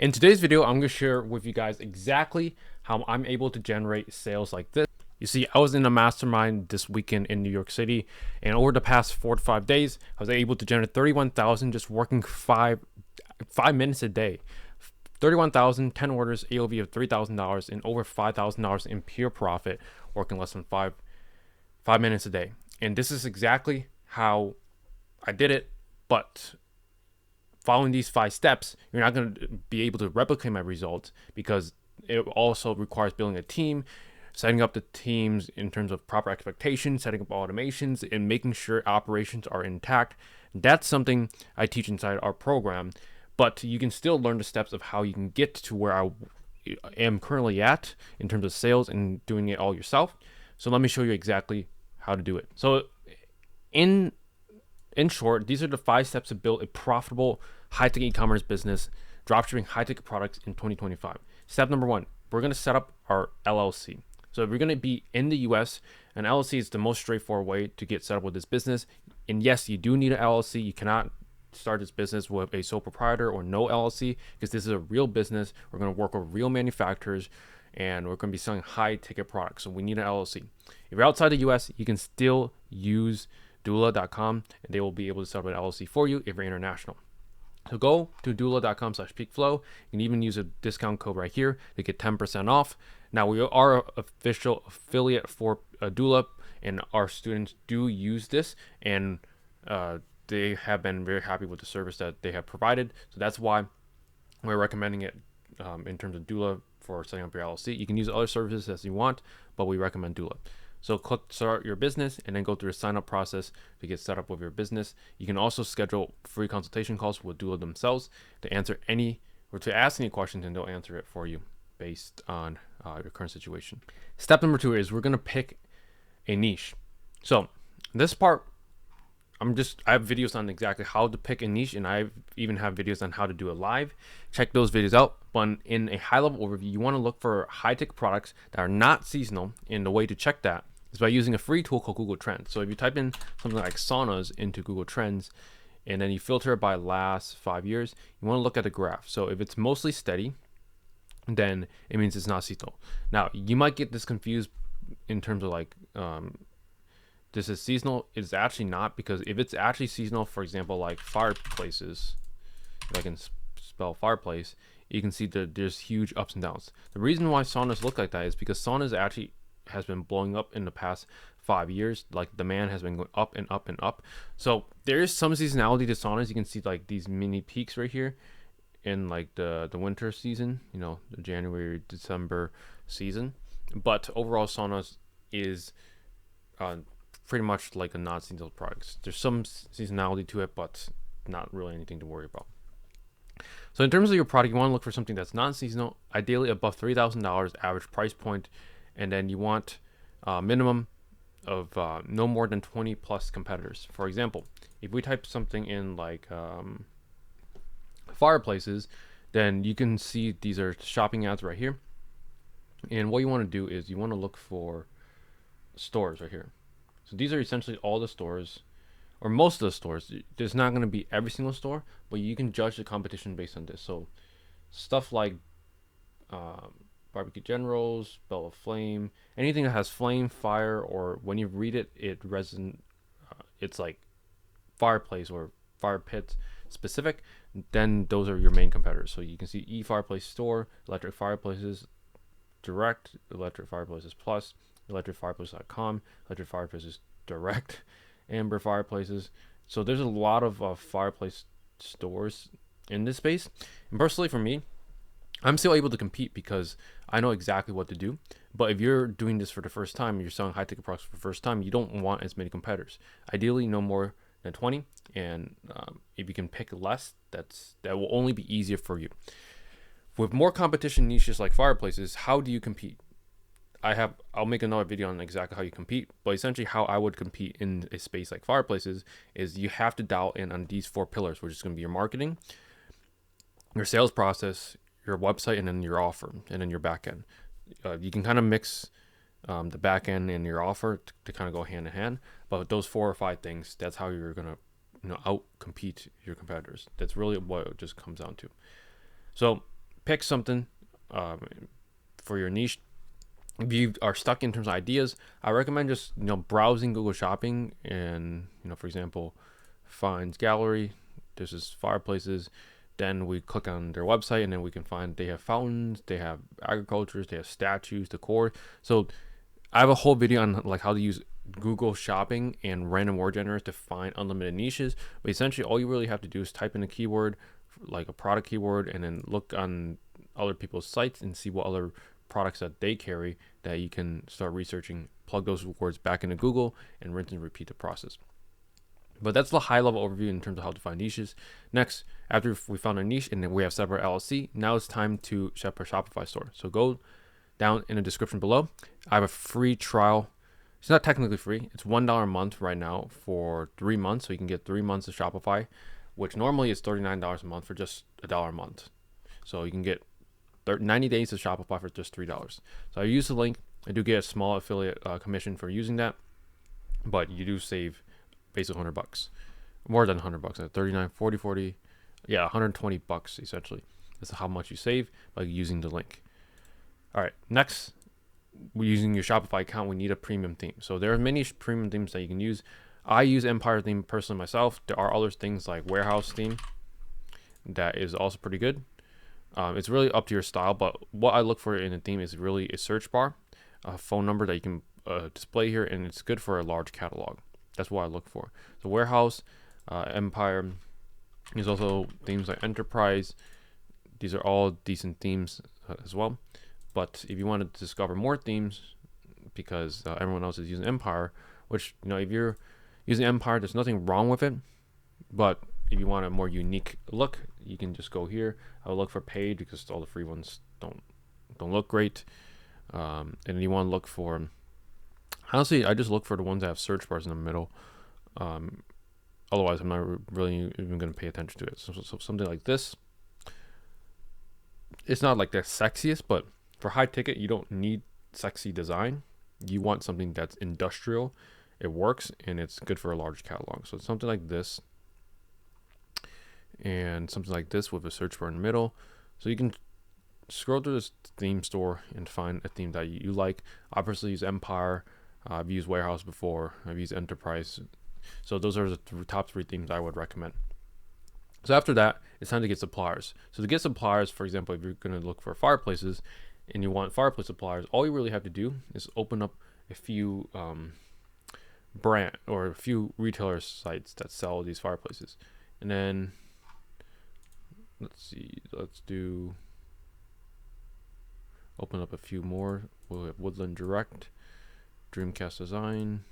In today's video, I'm going to share with you guys exactly how I'm able to generate sales like this. You see, I was in a mastermind this weekend in New York City, and over the past 4 to 5 days, I was able to generate 31,000 just working five minutes a day. 31,000, 10 orders, AOV of $3,000, and over $5,000 in pure profit, working less than five minutes a day. And this is exactly how I did it, but following these 5 steps, you're not going to be able to replicate my results because it also requires building a team, setting up the teams in terms of proper expectations, setting up automations, and making sure operations are intact. That's something I teach inside our program, but you can still learn the steps of how you can get to where I am currently at in terms of sales and doing it all yourself. So let me show you exactly how to do it. So in short, these are the 5 steps to build a profitable high-ticket e-commerce business, dropshipping high-ticket products in 2025. Step number 1, we're going to set up our LLC. So if you're going to be in the US, an LLC is the most straightforward way to get set up with this business. And yes, you do need an LLC. You cannot start this business with a sole proprietor or no LLC because this is a real business. We're going to work with real manufacturers and we're going to be selling high-ticket products. So we need an LLC. If you're outside the US, you can still use doula.com and they will be able to set up an LLC for you if you're international. So go to doula.com/peakflow. You can even use a discount code right here to get 10% off. Now we are an official affiliate for Doula and our students do use this and they have been very happy with the service that they have provided. So that's why we're recommending it in terms of Doula for setting up your LLC. You can use other services as you want, but we recommend Doula. So click start your business and then go through the sign up process to get set up with your business. You can also schedule free consultation calls with Doula themselves to answer to ask any questions and they'll answer it for you based on your current situation. Step number 2 is we're going to pick a niche. So this part, I have videos on exactly how to pick a niche and I even have videos on how to do it live. Check those videos out. But in a high level overview, you want to look for high ticket products that are not seasonal, and the way to check that is by using a free tool called Google Trends. So if you type in something like saunas into Google Trends and then you filter it by last 5 years, you want to look at the graph. So if it's mostly steady, then it means it's not seasonal. Now you might get this confused in terms of like this is seasonal. It's actually not, because if it's actually seasonal, for example, like fireplaces, if I can spell fireplace, you can see that there's huge ups and downs. The reason why saunas look like that is because saunas actually has been blowing up in the past 5 years. Like demand has been going up and up and up. So there is some seasonality to saunas. You can see like these mini peaks right here in like the winter season, the January, December season. But overall saunas is pretty much like a non-seasonal product. There's some seasonality to it, but not really anything to worry about. So in terms of your product, you want to look for something that's non-seasonal, ideally above $3,000 average price point, and then you want a minimum of no more than 20 plus competitors. For example, if we type something in like fireplaces, then you can see these are shopping ads right here. And what you want to do is you want to look for stores right here. So these are essentially all the stores, or most of the stores. There's not going to be every single store, but you can judge the competition based on this. So stuff like Barbecue Generals, Bell of Flame, anything that has flame, fire, or when you read it, it's like fireplace or fire pit specific, then those are your main competitors. So you can see E-Fireplace Store, Electric Fireplaces Direct, Electric Fireplaces Plus, electricfireplace.com, Electric Fireplaces Direct, Amber Fireplaces. So there's a lot of fireplace stores in this space. And personally for me, I'm still able to compete because I know exactly what to do. But if you're doing this for the first time, you're selling high ticket products for the first time, you don't want as many competitors. Ideally, no more than 20. And if you can pick less, that will only be easier for you. With more competition niches like fireplaces, how do you compete? I'll make another video on exactly how you compete, but essentially how I would compete in a space like fireplaces is you have to dial in on these 4 pillars, which is going to be your marketing, your sales process, your website, and then your offer, and then your back end. You can kind of mix the back end and your offer to kind of go hand in hand, but those 4 or 5 things, that's how you're going to out compete your competitors. That's really what it just comes down to. So pick something for your niche. If you are stuck in terms of ideas, I recommend just browsing Google Shopping and for example, finds gallery. This is fireplaces. Then we click on their website and then we can find they have fountains, they have agricultures, they have statues, decor. So I have a whole video on like how to use Google Shopping and random word generators to find unlimited niches. But essentially, all you really have to do is type in a keyword, like a product keyword, and then look on other people's sites and see what other products that they carry that you can start researching, plug those words back into Google, and rinse and repeat the process. But that's the high level overview in terms of how to find niches. Next, after we found a niche and then we have set up our LLC, now it's time to set up our Shopify store. So go down in the description below. I have a free trial. It's not technically free. It's $1 a month right now for 3 months. So you can get 3 months of Shopify, which normally is $39 a month for just $1 a month. So you can get 90 days of Shopify for just $3. So I use the link. I do get a small affiliate commission for using that, but you do save basically $100, more than $100. 39, 40, yeah, $120 essentially. That's how much you save by using the link. All right, next, we're using your Shopify account. We need a premium theme. So there are many premium themes that you can use. I use Empire theme personally myself. There are other things like Warehouse theme that is also pretty good. It's really up to your style, but what I look for in a theme is really a search bar, a phone number that you can display here, and it's good for a large catalog. That's what I look for. So Warehouse, Empire. There's also themes like Enterprise. These are all decent themes as well. But if you want to discover more themes, because everyone else is using Empire, which if you're using Empire, there's nothing wrong with it. But if you want a more unique look, you can just go here. I will look for paid because all the free ones don't look great. And you want to look for, honestly, I just look for the ones that have search bars in the middle. Otherwise, I'm not really even going to pay attention to it. So something like this. It's not like the sexiest, but for high ticket, you don't need sexy design. You want something that's industrial. It works and it's good for a large catalog. So something like this, and something like this with a search bar in the middle. So you can scroll through this theme store and find a theme that you like. Obviously, use Empire. I've used Warehouse before. I've used Enterprise. So those are the top 3 themes I would recommend. So after that, it's time to get suppliers. So to get suppliers, for example, if you're going to look for fireplaces and you want fireplace suppliers, all you really have to do is open up a few brand or a few retailer sites that sell these fireplaces. And then let's open up a few more. We'll have Woodland Direct, Dreamcast Design.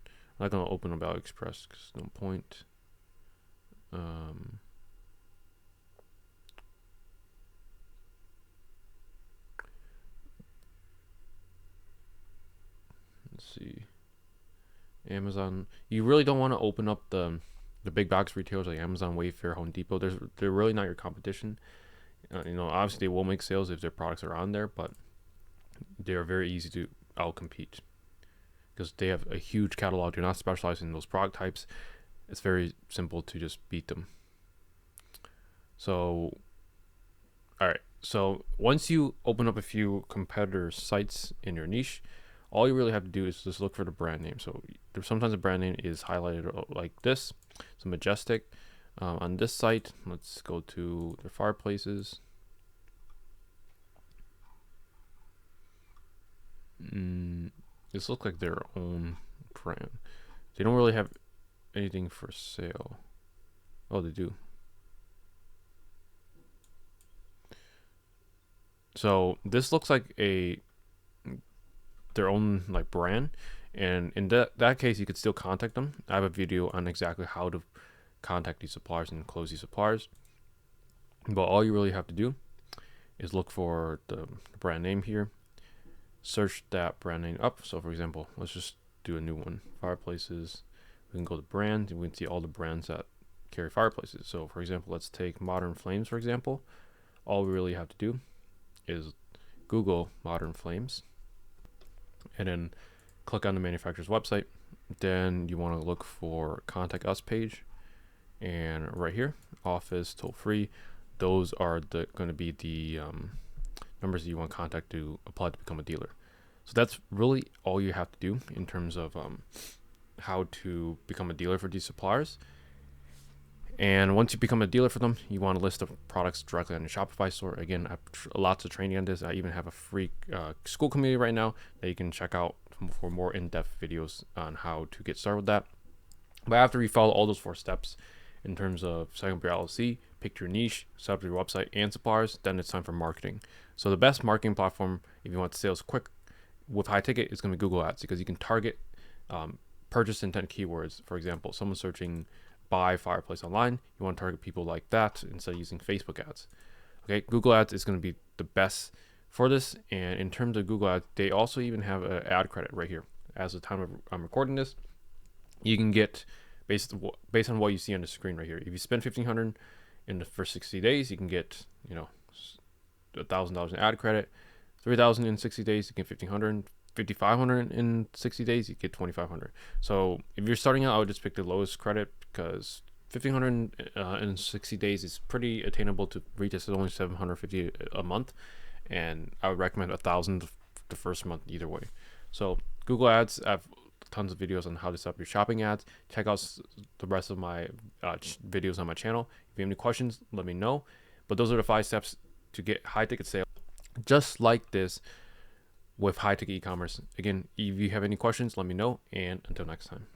I'm not going to open up AliExpress because no point. Let's see. Amazon. You really don't want to open up the big box retailers like Amazon, Wayfair, Home Depot. They're really not your competition. Obviously they will make sales if their products are on there, but they are very easy to outcompete because they have a huge catalog. They're not specialized in those product types. It's very simple to just beat them. So, all right. So once you open up a few competitor sites in your niche, all you really have to do is just look for the brand name. So sometimes the brand name is highlighted like this. So Majestic. On this site, let's go to the fireplaces. This looks like their own brand. They don't really have anything for sale. Oh, they do. So this looks like their own like brand, and in that case you could still contact them. I have a video on exactly how to contact these suppliers and close these suppliers, but all you really have to do is look for the brand name here, search that brand name up. So for example, let's just do a new one, fireplaces. We can go to brands and we can see all the brands that carry fireplaces. So for example, let's take Modern Flames, for example. All we really have to do is Google Modern Flames and then click on the manufacturer's website. Then you want to look for contact us page, and right here, office, toll free. those are going to be the numbers that you want to contact to apply to become a dealer. So that's really all you have to do in terms of how to become a dealer for these suppliers. And once you become a dealer for them, you want to list the products directly on your Shopify store. Again, I have lots of training on this. I even have a free school community right now that you can check out for more in-depth videos on how to get started with that. But after you follow all those 4 steps in terms of setting up your LLC, pick your niche, set up your website and suppliers, then it's time for marketing. So the best marketing platform, if you want sales quick with high ticket, is going to be Google Ads, because you can target purchase intent keywords. For example, someone searching buy fireplace online, you want to target people like that instead of using Facebook ads. Okay, Google Ads is going to be the best for this. And in terms of Google Ads, they also even have an ad credit right here. As the time I'm recording this, you can get based on what you see on the screen right here. If you spend $1,500 in the first 60 days, you can get $1,000 in ad credit. $3,000 in 60 days, you get $1,500. $5,500 in 60 days, you get $2,500. So if you're starting out, I would just pick the lowest credit, because $1,500 in 60 days is pretty attainable to reach. It's only $750 a month, and I would recommend $1,000 the first month either way. So Google Ads, I have tons of videos on how to set up your shopping ads. Check out the rest of my videos on my channel. If you have any questions, let me know. But those are the 5 steps to get high ticket sales just like this with high ticket e-commerce. Again, if you have any questions, let me know, and until next time.